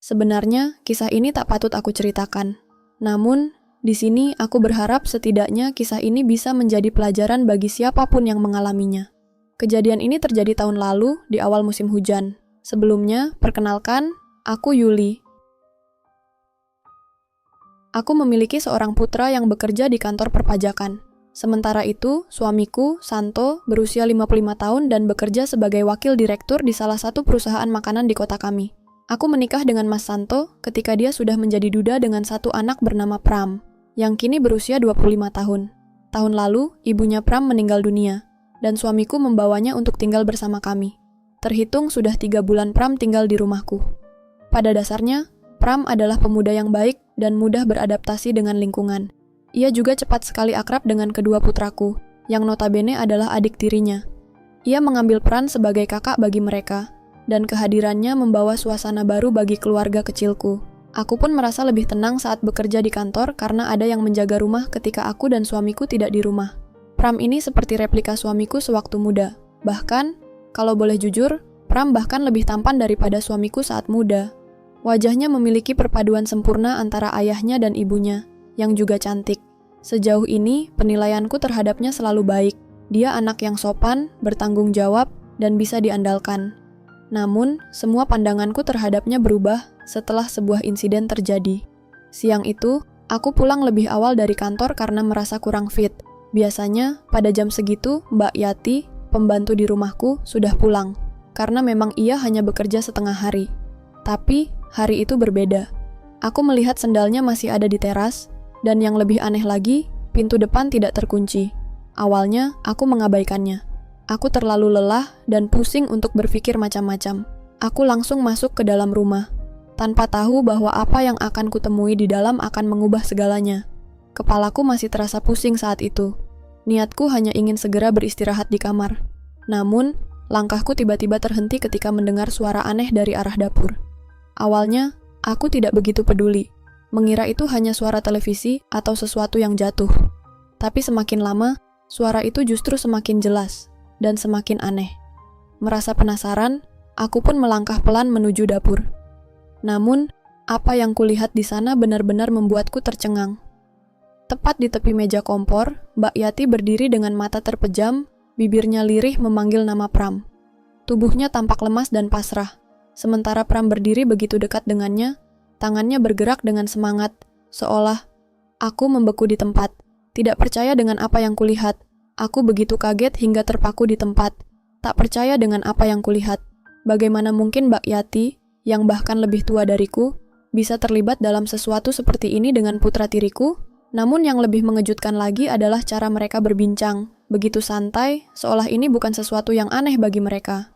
Sebenarnya, kisah ini tak patut aku ceritakan. Namun, di sini aku berharap setidaknya kisah ini bisa menjadi pelajaran bagi siapapun yang mengalaminya. Kejadian ini terjadi tahun lalu di awal musim hujan. Sebelumnya, perkenalkan, aku Yuli. Aku memiliki seorang putra yang bekerja di kantor perpajakan. Sementara itu, suamiku, Santo, berusia 55 tahun dan bekerja sebagai wakil direktur di salah satu perusahaan makanan di kota kami. Aku menikah dengan Mas Santo ketika dia sudah menjadi duda dengan satu anak bernama Pram, yang kini berusia 25 tahun. Tahun lalu, ibunya Pram meninggal dunia, dan suamiku membawanya untuk tinggal bersama kami. Terhitung sudah 3 bulan Pram tinggal di rumahku. Pada dasarnya, Pram adalah pemuda yang baik dan mudah beradaptasi dengan lingkungan. Ia juga cepat sekali akrab dengan kedua putraku, yang notabene adalah adik tirinya. Ia mengambil peran sebagai kakak bagi mereka, dan kehadirannya membawa suasana baru bagi keluarga kecilku. Aku pun merasa lebih tenang saat bekerja di kantor karena ada yang menjaga rumah ketika aku dan suamiku tidak di rumah. Pram ini seperti replika suamiku sewaktu muda. Bahkan, kalau boleh jujur, Pram bahkan lebih tampan daripada suamiku saat muda. Wajahnya memiliki perpaduan sempurna antara ayahnya dan ibunya, yang juga cantik. Sejauh ini, penilaianku terhadapnya selalu baik. Dia anak yang sopan, bertanggung jawab, dan bisa diandalkan. Namun, semua pandanganku terhadapnya berubah setelah sebuah insiden terjadi. Siang itu, aku pulang lebih awal dari kantor karena merasa kurang fit. Biasanya, pada jam segitu, Mbak Yati, pembantu di rumahku, sudah pulang. Karena memang ia hanya bekerja setengah hari. Tapi, hari itu berbeda. Aku melihat sendalnya masih ada di teras, dan yang lebih aneh lagi, pintu depan tidak terkunci. Awalnya, aku mengabaikannya. Aku terlalu lelah dan pusing untuk berpikir macam-macam. Aku langsung masuk ke dalam rumah, tanpa tahu bahwa apa yang akan kutemui di dalam akan mengubah segalanya. Kepalaku masih terasa pusing saat itu. Niatku hanya ingin segera beristirahat di kamar. Namun, langkahku tiba-tiba terhenti ketika mendengar suara aneh dari arah dapur. Awalnya, aku tidak begitu peduli, mengira itu hanya suara televisi atau sesuatu yang jatuh. Tapi semakin lama, suara itu justru semakin jelas dan semakin aneh. Merasa penasaran, aku pun melangkah pelan menuju dapur. Namun, apa yang kulihat di sana benar-benar membuatku tercengang. Tepat di tepi meja kompor, Mbak Yati berdiri dengan mata terpejam, bibirnya lirih memanggil nama Pram. Tubuhnya tampak lemas dan pasrah. Sementara Pram berdiri begitu dekat dengannya, tangannya bergerak dengan semangat, seolah aku membeku di tempat. Tidak percaya dengan apa yang kulihat. Aku begitu kaget hingga terpaku di tempat. Tak percaya dengan apa yang kulihat. Bagaimana mungkin Mbak Yati, yang bahkan lebih tua dariku, bisa terlibat dalam sesuatu seperti ini dengan putra tiriku? Namun yang lebih mengejutkan lagi adalah cara mereka berbincang. Begitu santai, seolah ini bukan sesuatu yang aneh bagi mereka.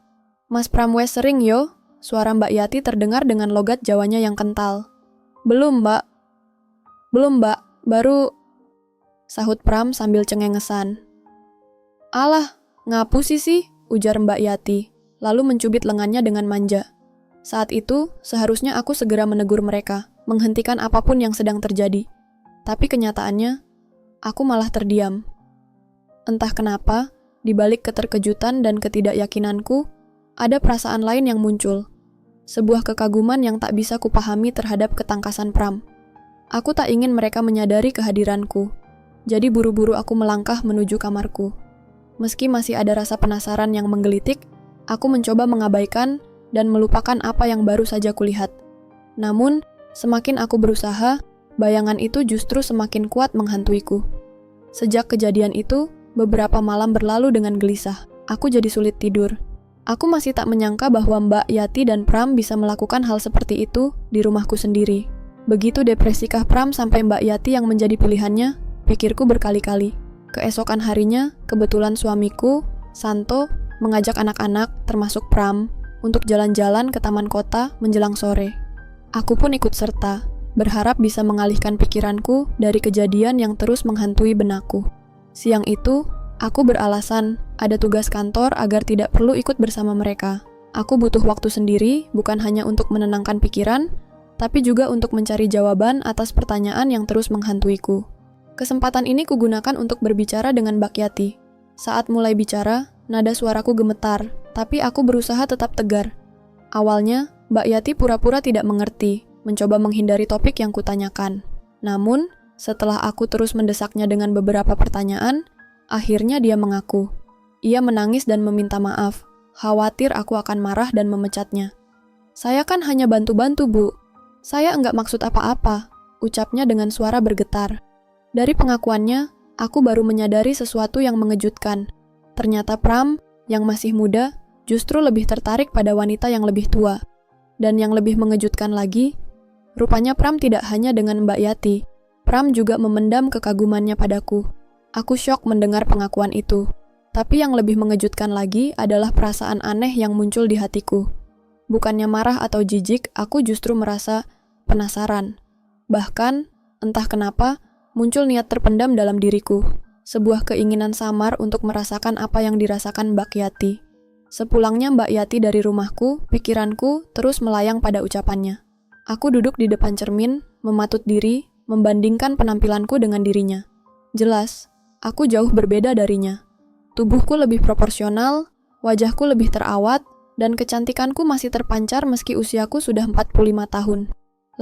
Mas Pram wes sering yo? Suara Mbak Yati terdengar dengan logat Jawanya yang kental. Belum mbak, baru... Sahut Pram sambil cengengesan. Alah, ngapu sih, ujar Mbak Yati, lalu mencubit lengannya dengan manja. Saat itu, seharusnya aku segera menegur mereka, menghentikan apapun yang sedang terjadi. Tapi kenyataannya, aku malah terdiam. Entah kenapa, di balik keterkejutan dan ketidakyakinanku, ada perasaan lain yang muncul. Sebuah kekaguman yang tak bisa kupahami terhadap ketangkasan Pram. Aku tak ingin mereka menyadari kehadiranku, jadi buru-buru aku melangkah menuju kamarku. Meski masih ada rasa penasaran yang menggelitik, aku mencoba mengabaikan dan melupakan apa yang baru saja kulihat. Namun, semakin aku berusaha, bayangan itu justru semakin kuat menghantuiku. Sejak kejadian itu, beberapa malam berlalu dengan gelisah. Aku jadi sulit tidur. Aku masih tak menyangka bahwa Mbak Yati dan Pram bisa melakukan hal seperti itu di rumahku sendiri. Begitu depresikah Pram sampai Mbak Yati yang menjadi pilihannya, pikirku berkali-kali. Keesokan harinya, kebetulan suamiku, Santo, mengajak anak-anak, termasuk Pram, untuk jalan-jalan ke taman kota menjelang sore. Aku pun ikut serta, berharap bisa mengalihkan pikiranku dari kejadian yang terus menghantui benakku. Siang itu, aku beralasan ada tugas kantor agar tidak perlu ikut bersama mereka. Aku butuh waktu sendiri, bukan hanya untuk menenangkan pikiran, tapi juga untuk mencari jawaban atas pertanyaan yang terus menghantuiku. Kesempatan ini kugunakan untuk berbicara dengan Mbak Yati. Saat mulai bicara, nada suaraku gemetar, tapi aku berusaha tetap tegar. Awalnya, Mbak Yati pura-pura tidak mengerti, mencoba menghindari topik yang kutanyakan. Namun, setelah aku terus mendesaknya dengan beberapa pertanyaan, akhirnya dia mengaku. Ia menangis dan meminta maaf, khawatir aku akan marah dan memecatnya. Saya kan hanya bantu-bantu, Bu. Saya enggak maksud apa-apa, ucapnya dengan suara bergetar. Dari pengakuannya, aku baru menyadari sesuatu yang mengejutkan. Ternyata Pram, yang masih muda, justru lebih tertarik pada wanita yang lebih tua. Dan yang lebih mengejutkan lagi, rupanya Pram tidak hanya dengan Mbak Yati. Pram juga memendam kekagumannya padaku. Aku syok mendengar pengakuan itu. Tapi yang lebih mengejutkan lagi adalah perasaan aneh yang muncul di hatiku. Bukannya marah atau jijik, aku justru merasa penasaran. Bahkan, entah kenapa, muncul niat terpendam dalam diriku. Sebuah keinginan samar untuk merasakan apa yang dirasakan Mbak Yati. Sepulangnya Mbak Yati dari rumahku, pikiranku terus melayang pada ucapannya. Aku duduk di depan cermin, mematut diri, membandingkan penampilanku dengan dirinya. Jelas, aku jauh berbeda darinya. Tubuhku lebih proporsional, wajahku lebih terawat, dan kecantikanku masih terpancar meski usiaku sudah 45 tahun.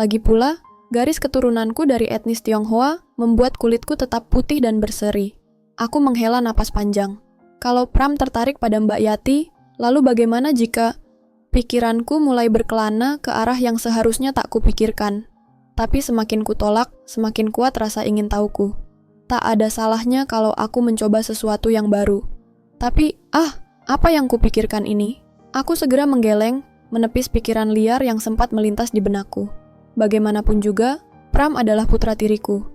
Lagi pula, garis keturunanku dari etnis Tionghoa membuat kulitku tetap putih dan berseri. Aku menghela napas panjang. Kalau Pram tertarik pada Mbak Yati, lalu bagaimana jika pikiranku mulai berkelana ke arah yang seharusnya tak kupikirkan? Tapi semakin kutolak, semakin kuat rasa ingin tahuku. Tak ada salahnya kalau aku mencoba sesuatu yang baru. Tapi, apa yang kupikirkan ini? Aku segera menggeleng, menepis pikiran liar yang sempat melintas di benakku. Bagaimanapun juga, Pram adalah putra tiriku.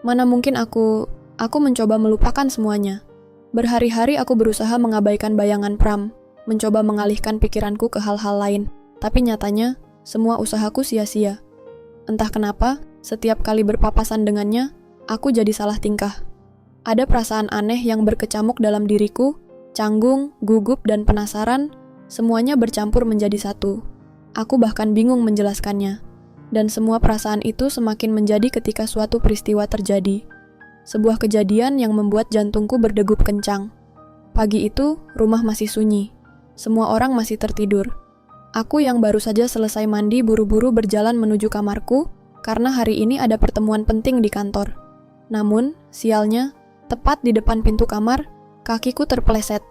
Mana mungkin aku mencoba melupakan semuanya. Berhari-hari aku berusaha mengabaikan bayangan Pram, mencoba mengalihkan pikiranku ke hal-hal lain, tapi nyatanya, semua usahaku sia-sia. Entah kenapa, setiap kali berpapasan dengannya, aku jadi salah tingkah. Ada perasaan aneh yang berkecamuk dalam diriku, canggung, gugup, dan penasaran, semuanya bercampur menjadi satu. Aku bahkan bingung menjelaskannya. Dan semua perasaan itu semakin menjadi ketika suatu peristiwa terjadi. Sebuah kejadian yang membuat jantungku berdegup kencang. Pagi itu, rumah masih sunyi. Semua orang masih tertidur. Aku yang baru saja selesai mandi buru-buru berjalan menuju kamarku karena hari ini ada pertemuan penting di kantor. Namun, sialnya, tepat di depan pintu kamar, kakiku terpeleset.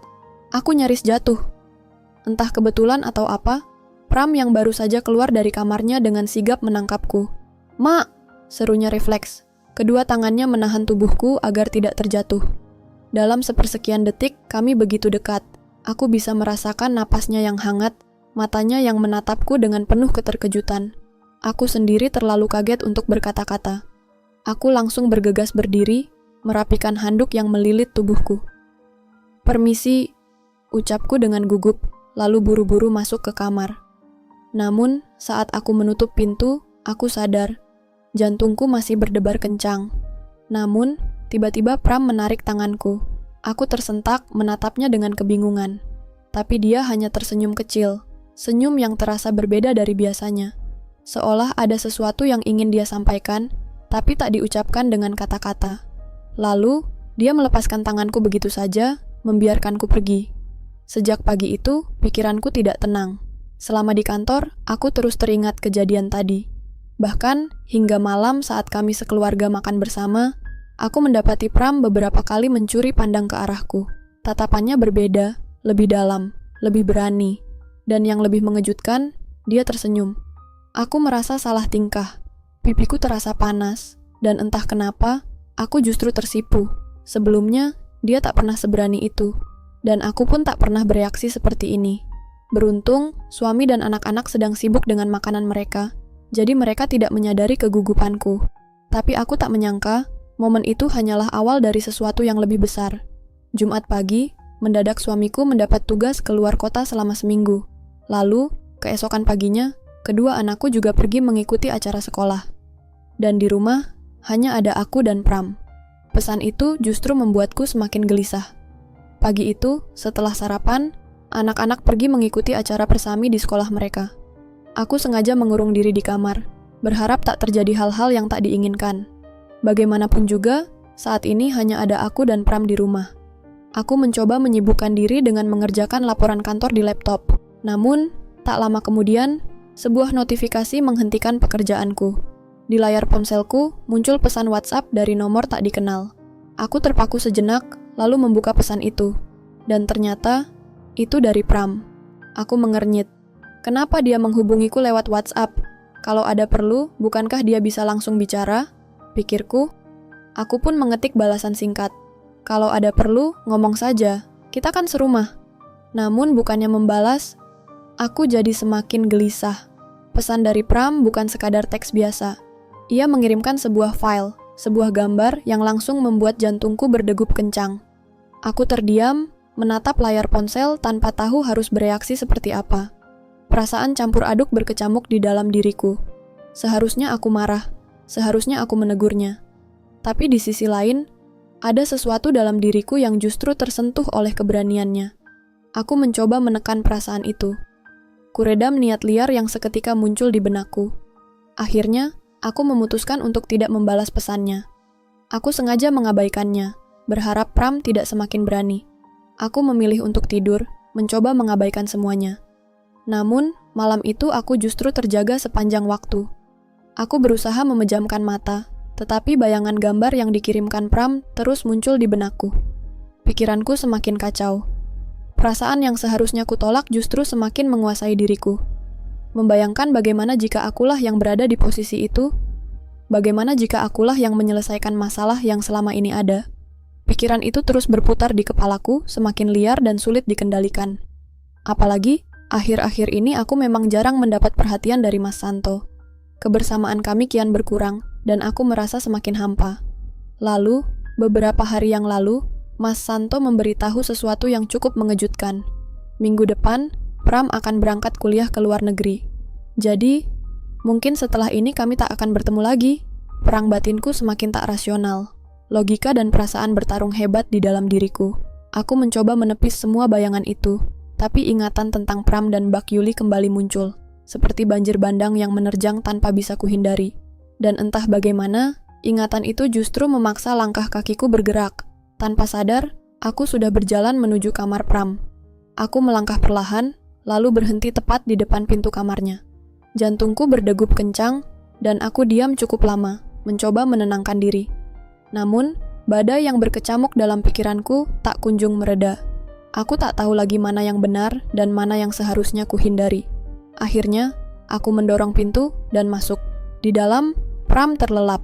Aku nyaris jatuh. Entah kebetulan atau apa, Pram yang baru saja keluar dari kamarnya dengan sigap menangkapku. "Mak!" serunya refleks. Kedua tangannya menahan tubuhku agar tidak terjatuh. Dalam sepersekian detik, kami begitu dekat. Aku bisa merasakan napasnya yang hangat, matanya yang menatapku dengan penuh keterkejutan. Aku sendiri terlalu kaget untuk berkata-kata. Aku langsung bergegas berdiri, merapikan handuk yang melilit tubuhku. "Permisi," ucapku dengan gugup, lalu buru-buru masuk ke kamar. Namun, saat aku menutup pintu, aku sadar. Jantungku masih berdebar kencang. Namun, tiba-tiba Pram menarik tanganku. Aku tersentak menatapnya dengan kebingungan. Tapi dia hanya tersenyum kecil. Senyum yang terasa berbeda dari biasanya. Seolah ada sesuatu yang ingin dia sampaikan, tapi tak diucapkan dengan kata-kata. Lalu, dia melepaskan tanganku begitu saja, membiarkanku pergi. Sejak pagi itu, pikiranku tidak tenang. Selama di kantor, aku terus teringat kejadian tadi. Bahkan, hingga malam saat kami sekeluarga makan bersama, aku mendapati Pram beberapa kali mencuri pandang ke arahku. Tatapannya berbeda, lebih dalam, lebih berani. Dan yang lebih mengejutkan, dia tersenyum. Aku merasa salah tingkah. Pipiku terasa panas, dan entah kenapa, aku justru tersipu. Sebelumnya, dia tak pernah seberani itu. Dan aku pun tak pernah bereaksi seperti ini. Beruntung, suami dan anak-anak sedang sibuk dengan makanan mereka. Jadi mereka tidak menyadari kegugupanku. Tapi aku tak menyangka, momen itu hanyalah awal dari sesuatu yang lebih besar. Jumat pagi, mendadak suamiku mendapat tugas keluar kota selama seminggu. Lalu, keesokan paginya, kedua anakku juga pergi mengikuti acara sekolah. Dan di rumah, hanya ada aku dan Pram. Pesan itu justru membuatku semakin gelisah. Pagi itu, setelah sarapan, anak-anak pergi mengikuti acara persami di sekolah mereka. Aku sengaja mengurung diri di kamar, berharap tak terjadi hal-hal yang tak diinginkan. Bagaimanapun juga, saat ini hanya ada aku dan Pram di rumah. Aku mencoba menyibukkan diri dengan mengerjakan laporan kantor di laptop. Namun, tak lama kemudian, Sebuah notifikasi menghentikan pekerjaanku. Di layar ponselku muncul pesan WhatsApp dari nomor tak dikenal. Aku terpaku sejenak, lalu membuka pesan itu. Dan ternyata, itu dari Pram. Aku mengernyit. Kenapa dia menghubungiku lewat WhatsApp? Kalau ada perlu, bukankah dia bisa langsung bicara? Pikirku. Aku pun mengetik balasan singkat. Kalau ada perlu, ngomong saja. Kita kan serumah. Namun bukannya membalas, aku jadi semakin gelisah. Pesan dari Pram bukan sekadar teks biasa. Ia mengirimkan sebuah file, sebuah gambar yang langsung membuat jantungku berdegup kencang. Aku terdiam, menatap layar ponsel tanpa tahu harus bereaksi seperti apa. Perasaan campur aduk berkecamuk di dalam diriku. Seharusnya aku marah, seharusnya aku menegurnya. Tapi di sisi lain, ada sesuatu dalam diriku yang justru tersentuh oleh keberaniannya. Aku mencoba menekan perasaan itu. Kuredam niat liar yang seketika muncul di benakku. Akhirnya, aku memutuskan untuk tidak membalas pesannya. Aku sengaja mengabaikannya, berharap Pram tidak semakin berani. Aku memilih untuk tidur, mencoba mengabaikan semuanya. Namun, malam itu aku justru terjaga sepanjang waktu. Aku berusaha memejamkan mata, tetapi bayangan gambar yang dikirimkan Pram terus muncul di benakku. Pikiranku semakin kacau. Perasaan yang seharusnya kutolak justru semakin menguasai diriku. Membayangkan bagaimana jika akulah yang berada di posisi itu, bagaimana jika akulah yang menyelesaikan masalah yang selama ini ada. Pikiran itu terus berputar di kepalaku, semakin liar dan sulit dikendalikan. Apalagi, akhir-akhir ini aku memang jarang mendapat perhatian dari Mas Santo. Kebersamaan kami kian berkurang, dan aku merasa semakin hampa. Lalu, beberapa hari yang lalu, Mas Santo memberitahu sesuatu yang cukup mengejutkan. Minggu depan, Pram akan berangkat kuliah ke luar negeri. Jadi, mungkin setelah ini kami tak akan bertemu lagi. Perang batinku semakin tak rasional. Logika dan perasaan bertarung hebat di dalam diriku. Aku mencoba menepis semua bayangan itu, tapi ingatan tentang Pram dan Bak Yuli kembali muncul, seperti banjir bandang yang menerjang tanpa bisa kuhindari. Dan entah bagaimana, ingatan itu justru memaksa langkah kakiku bergerak. Tanpa sadar, aku sudah berjalan menuju kamar Pram. Aku melangkah perlahan, lalu berhenti tepat di depan pintu kamarnya. Jantungku berdegup kencang, dan aku diam cukup lama, mencoba menenangkan diri. Namun, badai yang berkecamuk dalam pikiranku tak kunjung mereda. Aku tak tahu lagi mana yang benar dan mana yang seharusnya kuhindari. Akhirnya, aku mendorong pintu dan masuk. Di dalam, Pram terlelap.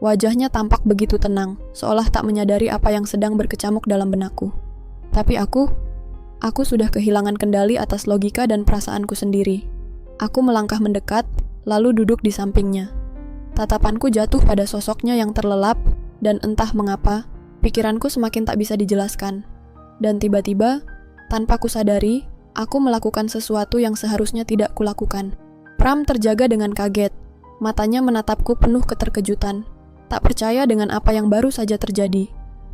Wajahnya tampak begitu tenang, seolah tak menyadari apa yang sedang berkecamuk dalam benakku. Tapi aku sudah kehilangan kendali atas logika dan perasaanku sendiri. Aku melangkah mendekat, lalu duduk di sampingnya. Tatapanku jatuh pada sosoknya yang terlelap, dan entah mengapa, pikiranku semakin tak bisa dijelaskan. Dan tiba-tiba, tanpa kusadari, aku melakukan sesuatu yang seharusnya tidak kulakukan. Pram terjaga dengan kaget. Matanya menatapku penuh keterkejutan. Tak percaya dengan apa yang baru saja terjadi.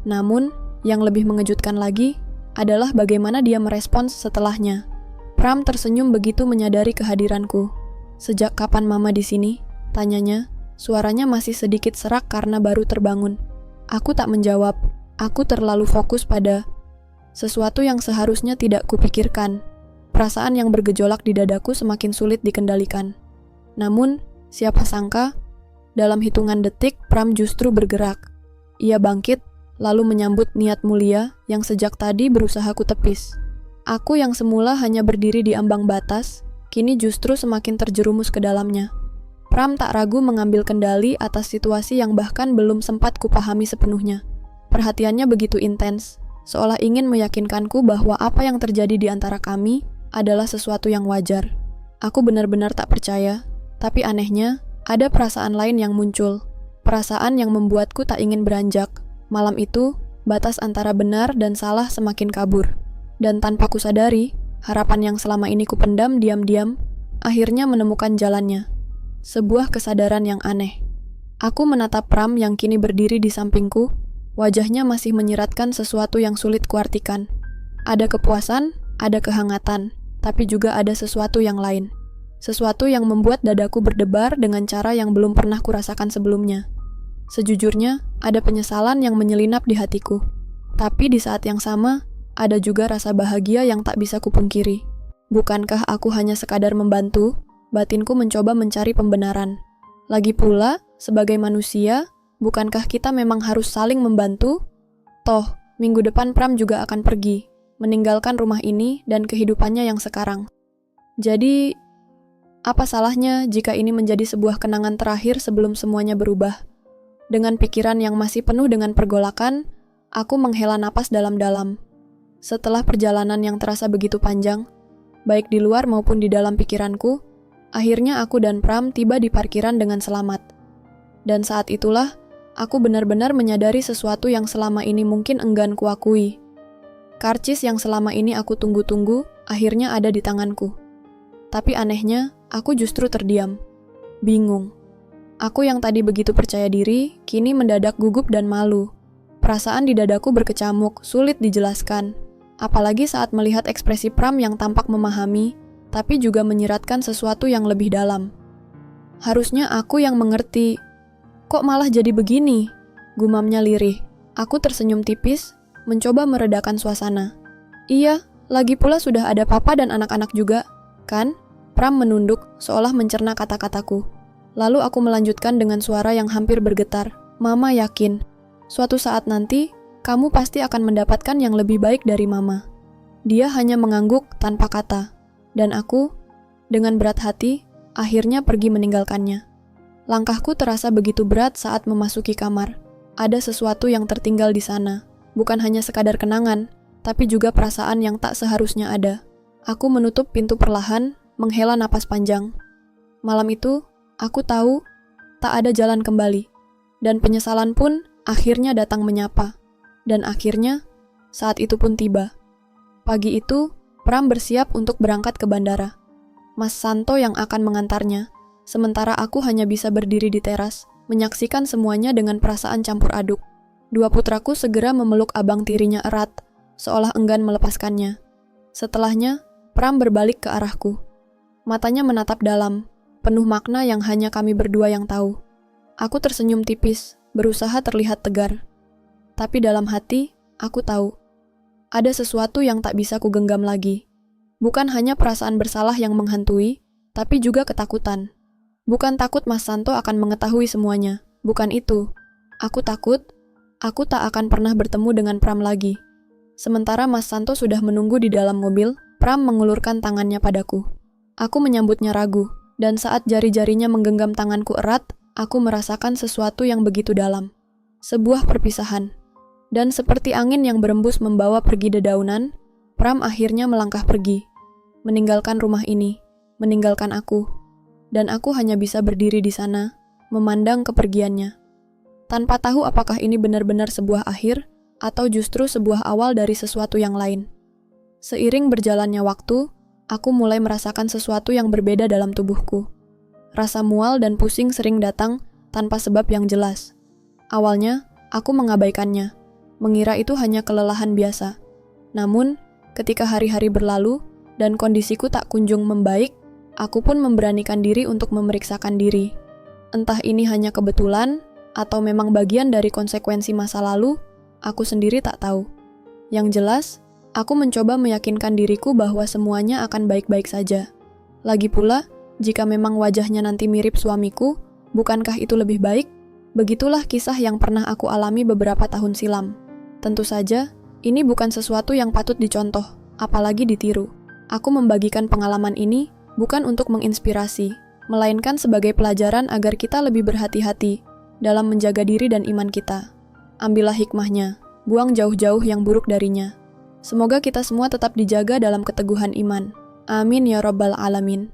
Namun, yang lebih mengejutkan lagi adalah bagaimana dia merespons setelahnya. Pram tersenyum begitu menyadari kehadiranku. "Sejak kapan Mama di sini?" tanyanya. Suaranya masih sedikit serak karena baru terbangun. Aku tak menjawab. Aku terlalu fokus pada sesuatu yang seharusnya tidak kupikirkan. Perasaan yang bergejolak di dadaku semakin sulit dikendalikan. Namun, siapa sangka, dalam hitungan detik, Pram justru bergerak. Ia bangkit, lalu menyambut niat mulia yang sejak tadi berusaha kutepis. Aku yang semula hanya berdiri di ambang batas, kini justru semakin terjerumus ke dalamnya. Pram tak ragu mengambil kendali atas situasi yang bahkan belum sempat kupahami sepenuhnya. Perhatiannya begitu intens, seolah ingin meyakinkanku bahwa apa yang terjadi di antara kami adalah sesuatu yang wajar. Aku benar-benar tak percaya, tapi anehnya, ada perasaan lain yang muncul. Perasaan yang membuatku tak ingin beranjak. Malam itu, batas antara benar dan salah semakin kabur. Dan tanpa kusadari, harapan yang selama ini kupendam diam-diam, akhirnya menemukan jalannya. Sebuah kesadaran yang aneh. Aku menatap Pram yang kini berdiri di sampingku. Wajahnya masih menyiratkan sesuatu yang sulit kuartikan. Ada kepuasan, ada kehangatan, tapi juga ada sesuatu yang lain. Sesuatu yang membuat dadaku berdebar dengan cara yang belum pernah kurasakan sebelumnya. Sejujurnya, ada penyesalan yang menyelinap di hatiku. Tapi di saat yang sama, ada juga rasa bahagia yang tak bisa kupungkiri. Bukankah aku hanya sekadar membantu, Batinku mencoba mencari pembenaran. Lagi pula, sebagai manusia, bukankah kita memang harus saling membantu? Toh, minggu depan Pram juga akan pergi, meninggalkan rumah ini dan kehidupannya yang sekarang. Jadi, apa salahnya jika ini menjadi sebuah kenangan terakhir sebelum semuanya berubah? Dengan pikiran yang masih penuh dengan pergolakan, aku menghela napas dalam-dalam. Setelah perjalanan yang terasa begitu panjang, baik di luar maupun di dalam pikiranku, akhirnya aku dan Pram tiba di parkiran dengan selamat. Dan saat itulah, aku benar-benar menyadari sesuatu yang selama ini mungkin enggan kuakui. Karcis yang selama ini aku tunggu-tunggu, akhirnya ada di tanganku. Tapi anehnya, aku justru terdiam. Bingung. Aku yang tadi begitu percaya diri, kini mendadak gugup dan malu. Perasaan di dadaku berkecamuk, sulit dijelaskan. Apalagi saat melihat ekspresi Pram yang tampak memahami, tapi juga menyiratkan sesuatu yang lebih dalam. Harusnya aku yang mengerti. Kok malah jadi begini? Gumamnya lirih. Aku tersenyum tipis, mencoba meredakan suasana. Iya, lagi pula sudah ada papa dan anak-anak juga, kan? Pram menunduk, seolah mencerna kata-kataku. Lalu aku melanjutkan dengan suara yang hampir bergetar. Mama yakin, suatu saat nanti, kamu pasti akan mendapatkan yang lebih baik dari Mama. Dia hanya mengangguk tanpa kata, dan aku, dengan berat hati, akhirnya pergi meninggalkannya. Langkahku terasa begitu berat saat memasuki kamar. Ada sesuatu yang tertinggal di sana, bukan hanya sekadar kenangan, tapi juga perasaan yang tak seharusnya ada. Aku menutup pintu perlahan, menghela napas panjang. Malam itu, aku tahu tak ada jalan kembali, dan penyesalan pun akhirnya datang menyapa. Dan akhirnya, saat itu pun tiba. Pagi itu, Pram bersiap untuk berangkat ke bandara. Mas Santo yang akan mengantarnya, sementara aku hanya bisa berdiri di teras, menyaksikan semuanya dengan perasaan campur aduk. Dua putraku segera memeluk abang tirinya erat, seolah enggan melepaskannya. Setelahnya, Pram berbalik ke arahku. Matanya menatap dalam, penuh makna yang hanya kami berdua yang tahu. Aku tersenyum tipis, berusaha terlihat tegar. Tapi dalam hati, aku tahu. Ada sesuatu yang tak bisa kugenggam lagi. Bukan hanya perasaan bersalah yang menghantui, tapi juga ketakutan. Bukan takut Mas Santo akan mengetahui semuanya. Bukan itu. Aku takut, aku tak akan pernah bertemu dengan Pram lagi. Sementara Mas Santo sudah menunggu di dalam mobil, Pram mengulurkan tangannya padaku. Aku menyambutnya ragu, dan saat jari-jarinya menggenggam tanganku erat, aku merasakan sesuatu yang begitu dalam. Sebuah perpisahan. Dan seperti angin yang berembus membawa pergi dedaunan, Pram akhirnya melangkah pergi, meninggalkan rumah ini, meninggalkan aku, dan aku hanya bisa berdiri di sana, memandang kepergiannya. Tanpa tahu apakah ini benar-benar sebuah akhir, atau justru sebuah awal dari sesuatu yang lain. Seiring berjalannya waktu, aku mulai merasakan sesuatu yang berbeda dalam tubuhku. Rasa mual dan pusing sering datang tanpa sebab yang jelas. Awalnya, aku mengabaikannya, mengira itu hanya kelelahan biasa. Namun, ketika hari-hari berlalu dan kondisiku tak kunjung membaik, aku pun memberanikan diri untuk memeriksakan diri. Entah ini hanya kebetulan, atau memang bagian dari konsekuensi masa lalu, aku sendiri tak tahu. Yang jelas, aku mencoba meyakinkan diriku bahwa semuanya akan baik-baik saja. Lagi pula, jika memang wajahnya nanti mirip suamiku, bukankah itu lebih baik? Begitulah kisah yang pernah aku alami beberapa tahun silam. Tentu saja, ini bukan sesuatu yang patut dicontoh, apalagi ditiru. Aku membagikan pengalaman ini bukan untuk menginspirasi, melainkan sebagai pelajaran agar kita lebih berhati-hati dalam menjaga diri dan iman kita. Ambillah hikmahnya, buang jauh-jauh yang buruk darinya. Semoga kita semua tetap dijaga dalam keteguhan iman. Amin ya Rabbal Alamin.